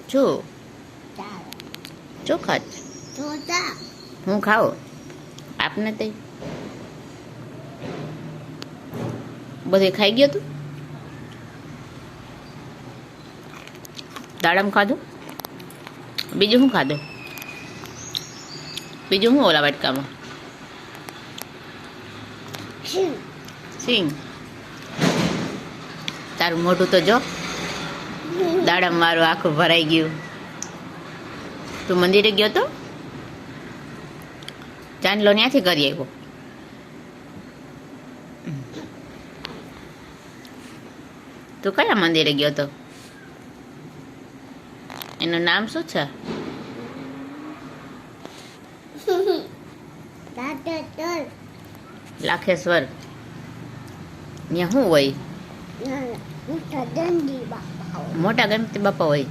શું ચોખા હું ખાઉં આપને તે બધે ખાઈ ગયો તું દાડમ ખાધું બીજું શું ખાધું બીજું શું ઓલા વાટકામાં સિંગ તારું મોઢું તો જો દાડમ મારું આખું ભરાઈ ગયું તું મંદિરે ગયો તો ચાંદલો ત્યાંથી કરી આવ્યો તું કયા મંદિરે ગયો તો એનું નામ શું છે લાખેશ્વર ત્યાં શું હોય મોટા ગણપતિ બાપા હોય